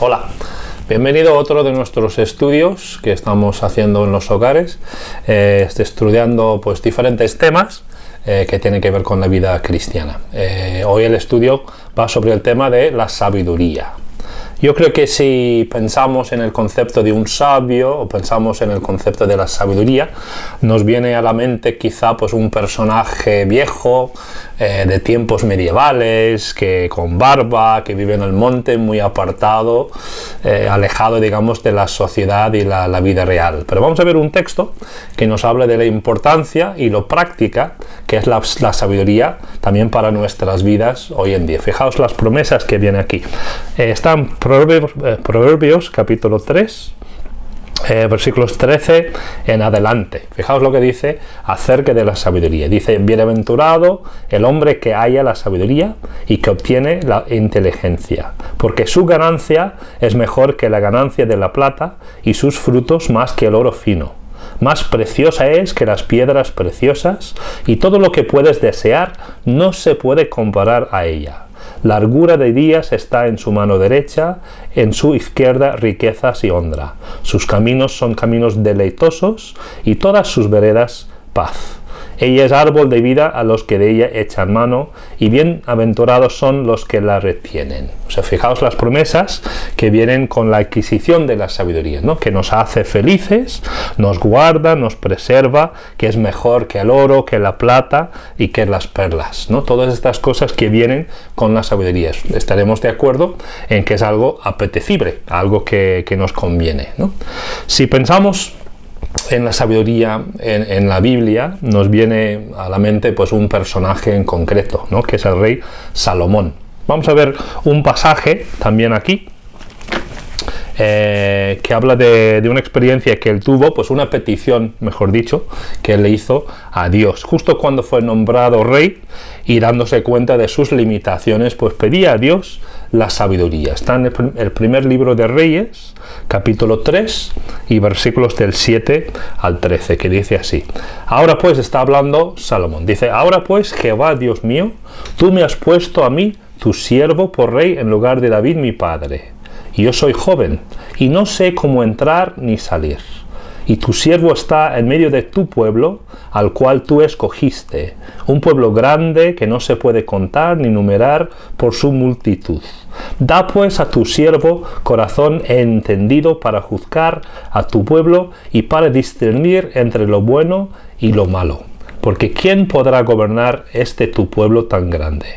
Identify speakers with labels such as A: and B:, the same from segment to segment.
A: Hola, bienvenido a otro de nuestros estudios que estamos haciendo en los hogares, estudiando pues diferentes temas que tienen que ver con la vida cristiana. Hoy el estudio va sobre el tema de la sabiduría. Yo creo que si pensamos en el concepto de un sabio o pensamos en el concepto de la sabiduría, nos viene a la mente quizá pues un personaje viejo de tiempos medievales, que con barba, que vive en el monte, muy apartado, alejado, digamos, de la sociedad y la vida real. Pero vamos a ver un texto que nos habla de la importancia y lo práctica que es la sabiduría también para nuestras vidas hoy en día. Fijaos las promesas que viene aquí. Están Proverbios capítulo 3, versículos 13 en adelante. Fijaos lo que dice acerca de la sabiduría. Dice: bienaventurado el hombre que halla la sabiduría y que obtiene la inteligencia, porque su ganancia es mejor que la ganancia de la plata y sus frutos más que el oro fino. Más preciosa es que las piedras preciosas, y todo lo que puedes desear no se puede comparar a ella. Largura de días está en su mano derecha, en su izquierda riquezas y honra. Sus caminos son caminos deleitosos y todas sus veredas paz. Ella es árbol de vida a los que de ella echan mano, y bienaventurados son los que la retienen. O sea, fijaos las promesas que vienen con la adquisición de la sabiduría, ¿no? Que nos hace felices, nos guarda, nos preserva, que es mejor que el oro, que la plata y que las perlas, ¿no? Todas estas cosas que vienen con la sabiduría. Estaremos de acuerdo en que es algo apetecible, algo que nos conviene, ¿no? Si pensamos en la sabiduría en la Biblia, nos viene a la mente pues un personaje en concreto, ¿no? Que es el rey Salomón. Vamos a ver un pasaje también aquí que habla de una experiencia que él tuvo, pues una petición, mejor dicho, que él le hizo a Dios. Justo cuando fue nombrado rey y dándose cuenta de sus limitaciones, pues pedía a Dios la sabiduría. Está en el primer libro de Reyes, capítulo 3 y versículos del 7 al 13, que dice así. Ahora pues, está hablando Salomón, dice: ahora pues, Jehová Dios mío, tú me has puesto a mí, tu siervo, por rey en lugar de David mi padre. Y yo soy joven, y no sé cómo entrar ni salir. Y tu siervo está en medio de tu pueblo, al cual tú escogiste, un pueblo grande que no se puede contar ni numerar por su multitud. Da pues a tu siervo corazón entendido para juzgar a tu pueblo y para discernir entre lo bueno y lo malo. Porque ¿quién podrá gobernar tu pueblo tan grande?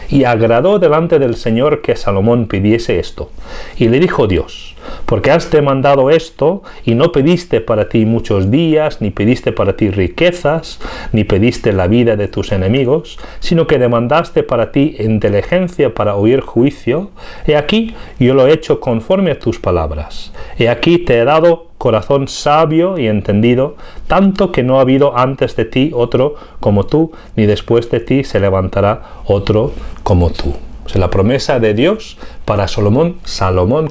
A: Y agradó delante del Señor que Salomón pidiese esto. Y le dijo Dios: porque has demandado esto, y no pediste para ti muchos días, ni pediste para ti riquezas, ni pediste la vida de tus enemigos, sino que demandaste para ti inteligencia para oír juicio. He aquí, yo lo he hecho conforme a tus palabras. He aquí te he dado corazón sabio y entendido, tanto que no ha habido antes de ti otro como tú, ni después de ti se levantará otro como tú. O sea, la promesa de Dios para Salomón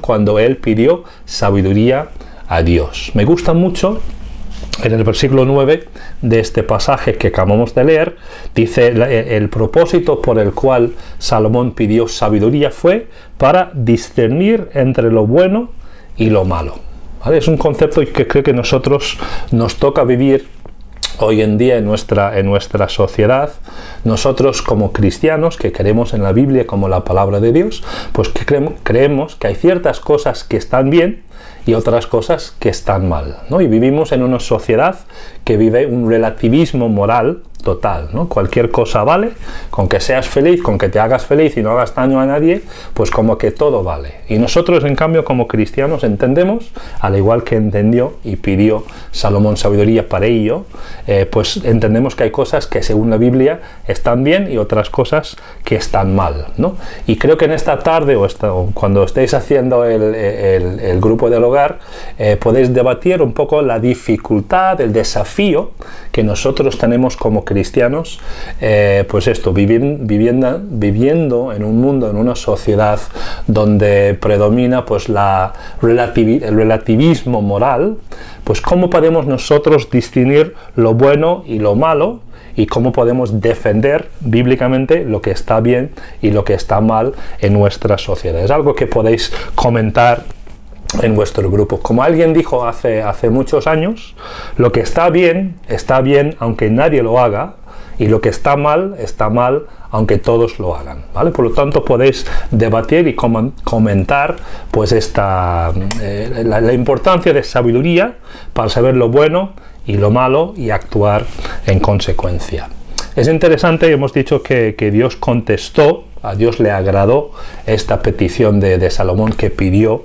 A: cuando él pidió sabiduría a Dios. Me gusta mucho, en el versículo 9 de este pasaje que acabamos de leer, dice el propósito por el cual Salomón pidió sabiduría fue para discernir entre lo bueno y lo malo. ¿Vale? Es un concepto que creo que nosotros nos toca vivir hoy en día en nuestra sociedad. Nosotros como cristianos que creemos en la Biblia como la palabra de Dios, pues que creemos que hay ciertas cosas que están bien y otras cosas que están mal, ¿no? Y vivimos en una sociedad que vive un relativismo moral total, ¿no? Cualquier cosa vale, con que seas feliz, con que te hagas feliz y no hagas daño a nadie, pues como que todo vale. Y nosotros, en cambio, como cristianos entendemos, al igual que entendió y pidió Salomón sabiduría para ello, pues entendemos que hay cosas que según la Biblia están bien y otras cosas que están mal, ¿no? Y creo que en esta tarde o cuando estéis haciendo el grupo del hogar, podéis debatir un poco la dificultad, el desafío que nosotros tenemos como cristianos, pues esto, viviendo en un mundo, en una sociedad donde predomina pues el relativismo moral, pues cómo podemos nosotros distinguir lo bueno y lo malo y cómo podemos defender bíblicamente lo que está bien y lo que está mal en nuestra sociedad. Es algo que podéis comentar en vuestro grupo. Como alguien dijo hace muchos años, lo que está bien aunque nadie lo haga, y lo que está mal aunque todos lo hagan, ¿vale? Por lo tanto, podéis debatir y comentar pues la importancia de sabiduría para saber lo bueno y lo malo y actuar en consecuencia. Es interesante, hemos dicho que Dios contestó, a Dios le agradó esta petición de Salomón, que pidió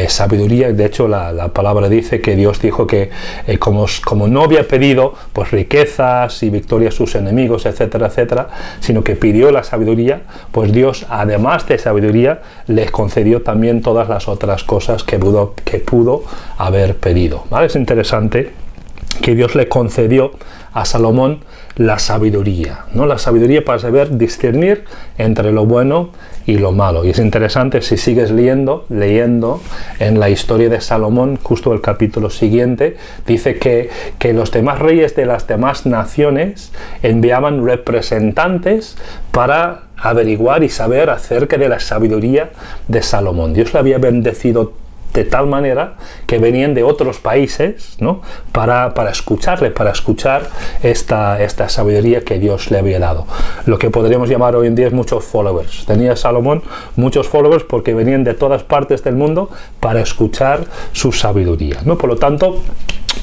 A: sabiduría. De hecho, la palabra dice que Dios dijo que como no había pedido pues riquezas y victorias a sus enemigos, etcétera, etcétera, sino que pidió la sabiduría, pues Dios, además de sabiduría, le concedió también todas las otras cosas que pudo haber pedido, ¿vale? Es interesante que Dios le concedió a Salomón la sabiduría, ¿no? La sabiduría para saber discernir entre lo bueno y lo malo. Y es interesante, si sigues leyendo en la historia de Salomón, justo el capítulo siguiente, dice que los demás reyes de las demás naciones enviaban representantes para averiguar y saber acerca de la sabiduría de Salomón. Dios le había bendecido de tal manera que venían de otros países, ¿no? para escuchar esta sabiduría que Dios le había dado. Lo que podríamos llamar hoy en día es muchos followers. Tenía Salomón muchos followers porque venían de todas partes del mundo para escuchar su sabiduría, ¿no? Por lo tanto,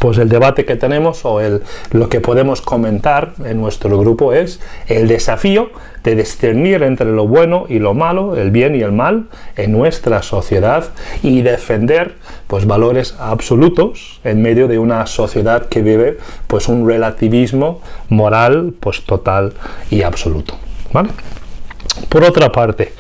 A: pues el debate que tenemos lo que podemos comentar en nuestro grupo es el desafío de discernir entre lo bueno y lo malo, el bien y el mal en nuestra sociedad, y defender pues valores absolutos en medio de una sociedad que vive pues un relativismo moral pues total y absoluto, ¿vale? Por otra parte,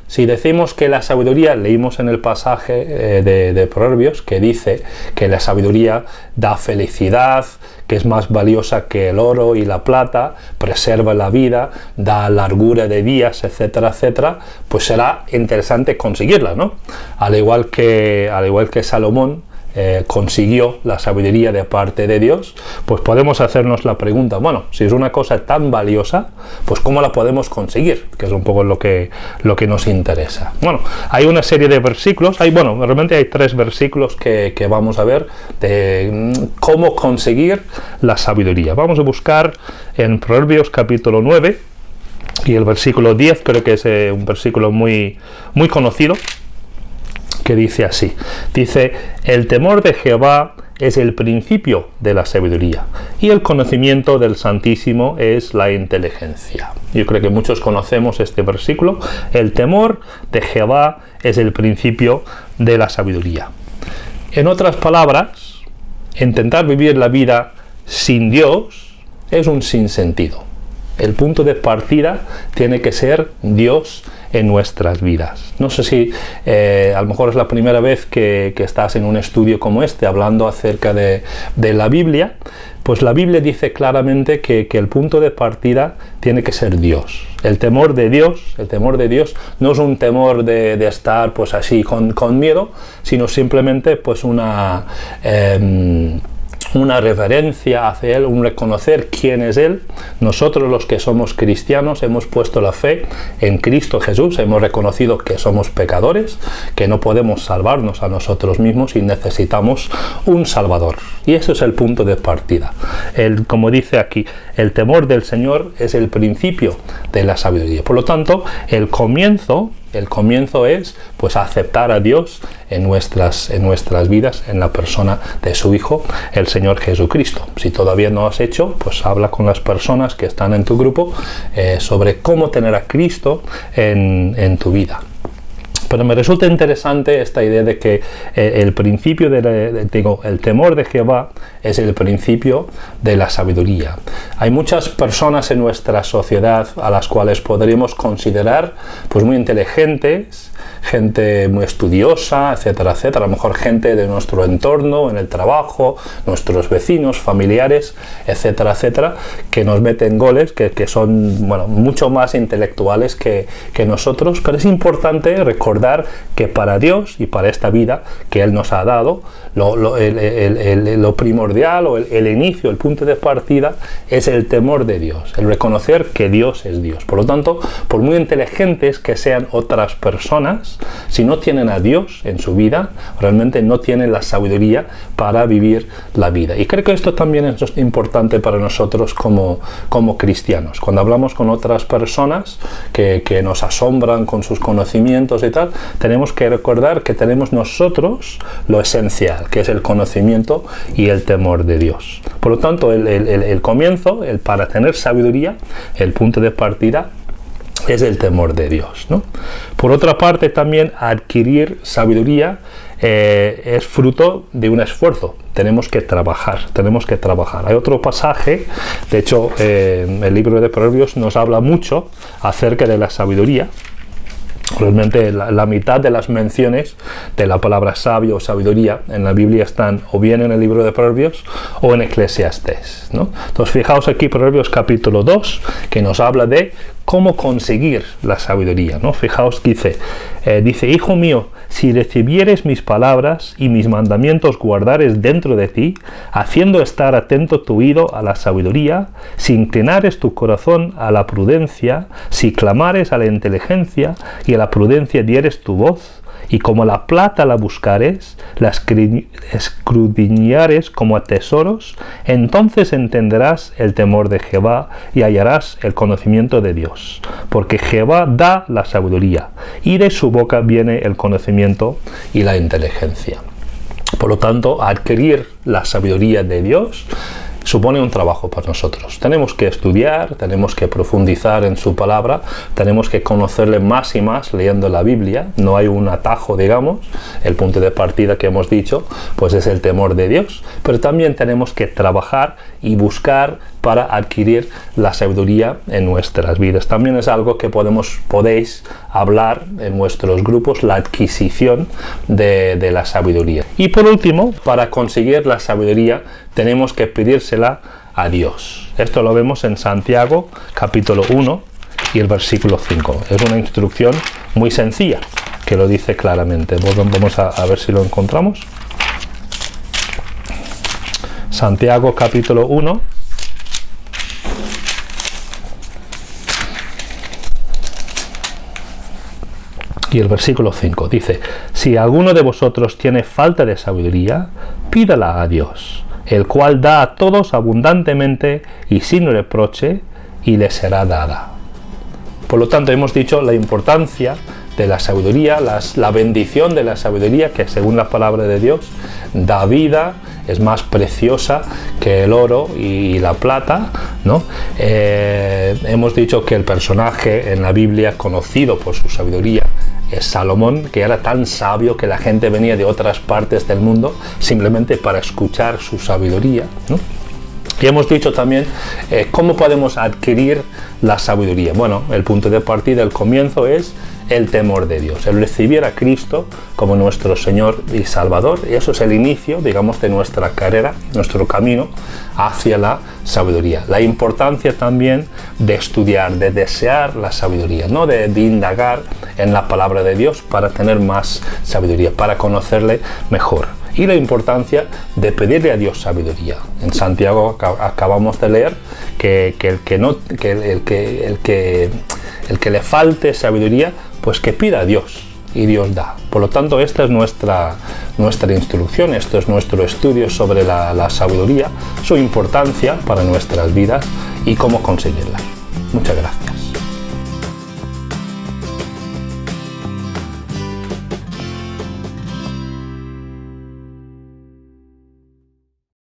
A: si decimos que la sabiduría, leímos en el pasaje de Proverbios que dice que la sabiduría da felicidad, que es más valiosa que el oro y la plata, preserva la vida, da largura de días, etcétera, etcétera, pues será interesante conseguirla, ¿no? Al igual que Salomón consiguió la sabiduría de parte de Dios, pues podemos hacernos la pregunta, bueno, si es una cosa tan valiosa, pues ¿cómo la podemos conseguir? Que es un poco lo que nos interesa. Bueno, hay una serie de versículos, realmente hay 3 versículos que vamos a ver de cómo conseguir la sabiduría. Vamos a buscar en Proverbios capítulo 9 y el versículo 10, creo que es un versículo muy, muy conocido, que dice así, el temor de Jehová es el principio de la sabiduría y el conocimiento del Santísimo es la inteligencia. Yo creo que muchos conocemos este versículo. El temor de Jehová es el principio de la sabiduría. En otras palabras, intentar vivir la vida sin Dios es un sinsentido. El punto de partida tiene que ser Dios en nuestras vidas. No sé si a lo mejor es la primera vez que estás en un estudio como este hablando acerca de la Biblia, pues la Biblia dice claramente que el punto de partida tiene que ser Dios. El temor de Dios no es un temor de estar pues así con miedo, sino simplemente pues una reverencia hacia Él, un reconocer quién es Él. Nosotros los que somos cristianos hemos puesto la fe en Cristo Jesús, hemos reconocido que somos pecadores, que no podemos salvarnos a nosotros mismos y necesitamos un Salvador. Y eso es el punto de partida. Como dice aquí, el temor del Señor es el principio de la sabiduría. Por lo tanto, el comienzo es pues aceptar a Dios en nuestras vidas, en la persona de su Hijo, el Señor Jesucristo. Si todavía no has hecho, pues habla con las personas que están en tu grupo sobre cómo tener a Cristo en tu vida. Pero me resulta interesante esta idea de que el principio el temor de Jehová es el principio de la sabiduría. Hay muchas personas en nuestra sociedad a las cuales podríamos considerar pues muy inteligentes, gente muy estudiosa, etcétera, etcétera. A lo mejor gente de nuestro entorno, en el trabajo, nuestros vecinos, familiares, etcétera, etcétera, que nos meten goles, que son mucho más intelectuales que nosotros. Pero es importante recordar recordar que para Dios y para esta vida que Él nos ha dado, lo primordial o el inicio, el punto de partida es el temor de Dios, el reconocer que Dios es Dios. Por lo tanto, por muy inteligentes que sean otras personas, si no tienen a Dios en su vida, realmente no tienen la sabiduría para vivir la vida. Y creo que esto también es importante para nosotros como cristianos. Cuando hablamos con otras personas que nos asombran con sus conocimientos y tal, tenemos que recordar que tenemos nosotros lo esencial, que es el conocimiento y el temor de Dios. Por lo tanto, el comienzo, para tener sabiduría, el punto de partida es el temor de Dios, ¿no? Por otra parte, también adquirir sabiduría es fruto de un esfuerzo. Tenemos que trabajar. Hay otro pasaje, de hecho, el libro de Proverbios nos habla mucho acerca de la sabiduría. Realmente la mitad de las menciones de la palabra sabio o sabiduría en la Biblia están o bien en el libro de Proverbios o en Eclesiastés, ¿no? Entonces fijaos aquí Proverbios capítulo 2, que nos habla de cómo conseguir la sabiduría, ¿no? Fijaos que dice, hijo mío, si recibieres mis palabras y mis mandamientos guardares dentro de ti, haciendo estar atento tu oído a la sabiduría, si inclinares tu corazón a la prudencia, si clamares a la inteligencia y a la prudencia dieres tu voz, y como la plata la buscares, la escudriñares como a tesoros, entonces entenderás el temor de Jehová y hallarás el conocimiento de Dios. Porque Jehová da la sabiduría, y de su boca viene el conocimiento y la inteligencia. Por lo tanto, adquirir la sabiduría de Dios supone un trabajo para nosotros. Tenemos que estudiar, tenemos que profundizar en su palabra, tenemos que conocerle más y más leyendo la Biblia. No hay un atajo, digamos. El punto de partida que hemos dicho, pues es el temor de Dios. Pero también tenemos que trabajar y buscar para adquirir la sabiduría en nuestras vidas. También es algo que podéis hablar en vuestros grupos, la adquisición de la sabiduría. Y por último, para conseguir la sabiduría, tenemos que pedírsela a Dios. Esto lo vemos en Santiago, capítulo 1 y el versículo 5. Es una instrucción muy sencilla que lo dice claramente. Vamos a ver si lo encontramos. Santiago, capítulo 1. Y el versículo 5 dice, si alguno de vosotros tiene falta de sabiduría, pídala a Dios, el cual da a todos abundantemente y sin reproche, y le será dada. Por lo tanto, hemos dicho la importancia de la sabiduría, la bendición de la sabiduría, que según la palabra de Dios da vida, es más preciosa que el oro y la plata, ¿no? Hemos dicho que el personaje en la Biblia conocido por su sabiduría es Salomón, que era tan sabio que la gente venía de otras partes del mundo simplemente para escuchar su sabiduría, ¿no? Y hemos dicho también cómo podemos adquirir la sabiduría. Bueno, el punto de partida, el comienzo es el temor de Dios, el recibir a Cristo como nuestro Señor y Salvador, y eso es el inicio, digamos, de nuestra carrera, nuestro camino hacia la sabiduría. La importancia también de estudiar, de desear la sabiduría, ¿no? de indagar en la palabra de Dios para tener más sabiduría, para conocerle mejor. Y la importancia de pedirle a Dios sabiduría. En Santiago acabamos de leer que el que le falte sabiduría, pues que pida a Dios, y Dios da. Por lo tanto, esta es nuestra instrucción, esto es nuestro estudio sobre la sabiduría, su importancia para nuestras vidas y cómo conseguirla. Muchas gracias.